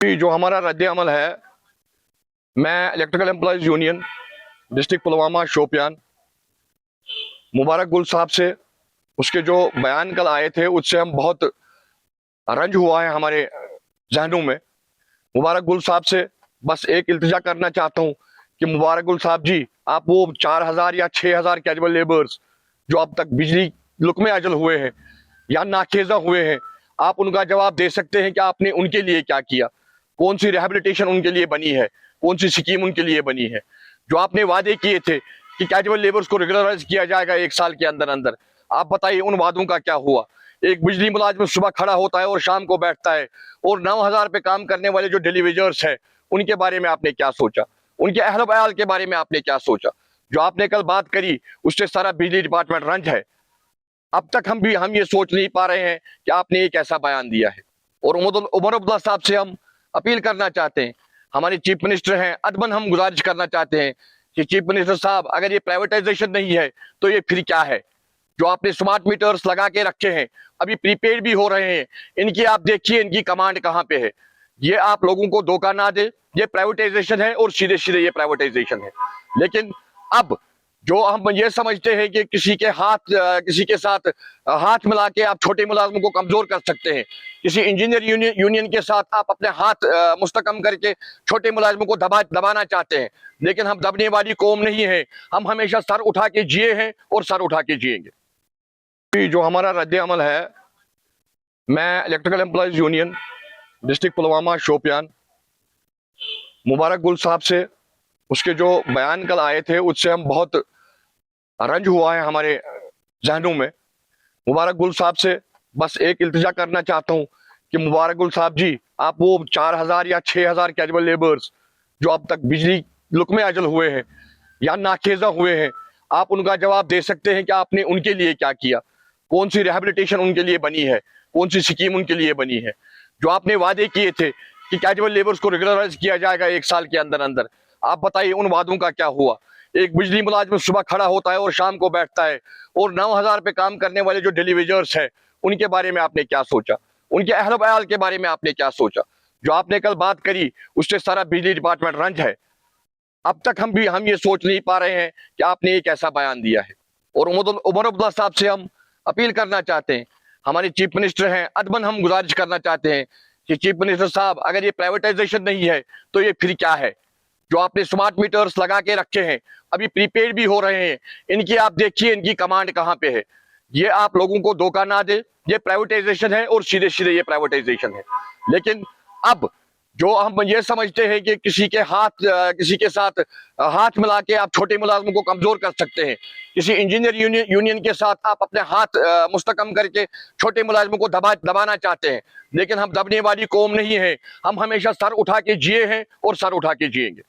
जो हमारा रद्द अमल है, मैं electrical employees union district Pulwama Shopian Mubarak Gul साहब से उसके जो बयान कल आए थे उससे हम बहुत रंज हुआ है हमारे जहनों में। मुबारक गुल साहब से बस एक इल्तिजा करना चाहता हूं कि मुबारक गुल साहब जी, आप वो 4,000 या 6,000 कैजुअल लेबर्स जो अब तक बिजली लुकमे अजल हुए हैं या नाखेजा हुए हैं, आप उनका जवाब दे सकते हैं कि आपने उनके लिए क्या किया, कौन सी रिहेबिलिटेशन उनके लिए बनी है, कौन सी स्कीम उनके लिए बनी है। जो आपने वादे किए थे कि कैजुअल लेबर्स को रेगुलराइज किया जाएगा 1 साल के अंदर अंदर, आप बताइए उन वादों का क्या हुआ। एक बिजली मुलाजिम सुबह खड़ा होता है और शाम को बैठता है, और 9,000 पे काम करने वाले जो डिलीवेजर्स है उनके बारे में आपने क्या सोचा, उनके अहल बयाल के बारे में आपने क्या सोचा। जो आपने कल बात करी उससे सारा बिजली डिपार्टमेंट रंज है। अब तक हम ये सोच नहीं पा रहे हैं कि आपने एक ऐसा बयान दिया है। और उमर अब्दुल्ला साहब से हम अपील करना चाहते हैं, हमारे चीफ मिनिस्टर हैं, अदबन हम गुजारिश करना चाहते हैं कि चीफ मिनिस्टर साहब, अगर ये प्राइवेटाइजेशन नहीं है तो ये फिर क्या है। जो आपने स्मार्ट मीटर्स लगा के रखे हैं, अभी प्रीपेड भी हो रहे हैं, इनकी आप देखिए इनकी कमांड कहां पे है। ये आप लोगों को धोखा ना दे, ये प्राइवेटाइजेशन है और सीधे सीधे ये प्राइवेटाइजेशन है। लेकिन अब जो हम ये समझते हैं कि किसी के साथ हाथ मिला के आप छोटे मुलाजमों को कमजोर कर सकते हैं, किसी इंजीनियर यूनियन के साथ आप अपने हाथ मुस्तकम करके छोटे मुलाजमों को दबाना चाहते हैं। लेकिन हम दबने वाली कौम नहीं है, हम हमेशा सर उठा के जिए हैं और सर उठा के जिएंगे। जो हमारा रद्द अमल है, मैं electrical employees union district Pulwama Shopian Mubarak Gul साहब से उसके जो बयान कल आए थे उससे हम बहुत रंज हुआ है हमारे जहनों में। मुबारक गुल साहब से बस एक इल्तिजा करना चाहता हूं कि मुबारक गुल साहब जी, आप वो 4,000 या 6,000 कैजुअल लेबर्स जो अब तक बिजली लुकमे अजल हुए हैं या नाखेजा हुए हैं, आप उनका जवाब दे सकते हैं कि आपने उनके लिए क्या किया, कौन सी रिहेबिलिटेशन उनके लिए बनी है, कौन सी स्कीम उनके लिए बनी है। जो आपने वादे किए थे कि कैजुअल लेबर्स को रेगुलराइज किया जाएगा 1 साल के अंदर अंदर, आप बताइए उन वादों का क्या हुआ। एक बिजली मुलाजिम सुबह खड़ा होता है और शाम को बैठता है, और 9,000 पे काम करने वाले जो डिलीवेजर्स है उनके बारे में आपने क्या सोचा, उनके अहल बयाल के बारे में आपने क्या सोचा। जो आपने कल बात करी उससे सारा बिजली डिपार्टमेंट रंज है। अब तक हम ये सोच नहीं पा रहे हैं कि आपने एक ऐसा बयान दिया है। और उमर अब्दुल्ला साहब से हम अपील करना चाहते हैं, हमारे चीफ मिनिस्टर हैं, अदबन हम गुजारिश करना चाहते हैं कि चीफ मिनिस्टर साहब, अगर ये प्राइवेटाइजेशन नहीं है तो ये फिर क्या है। जो आपने स्मार्ट मीटर्स लगा के रखे हैं, अभी प्रीपेड भी हो रहे हैं, इनकी आप देखिए इनकी कमांड कहां पे है। ये आप लोगों को धोखा ना दे, ये प्राइवेटाइजेशन है और सीधे सीधे ये प्राइवेटाइजेशन है। लेकिन अब जो हम ये समझते हैं कि किसी के साथ हाथ मिला के आप छोटे मुलाजमों को कमजोर कर सकते हैं, किसी इंजीनियर यूनियन के साथ आप अपने हाथ मुस्तकम करके छोटे मुलाजमों को दबाना चाहते हैं। लेकिन हम दबने वाली कौम नहीं है, हम हमेशा सर उठा के जिए हैं और सर उठा के जिएंगे।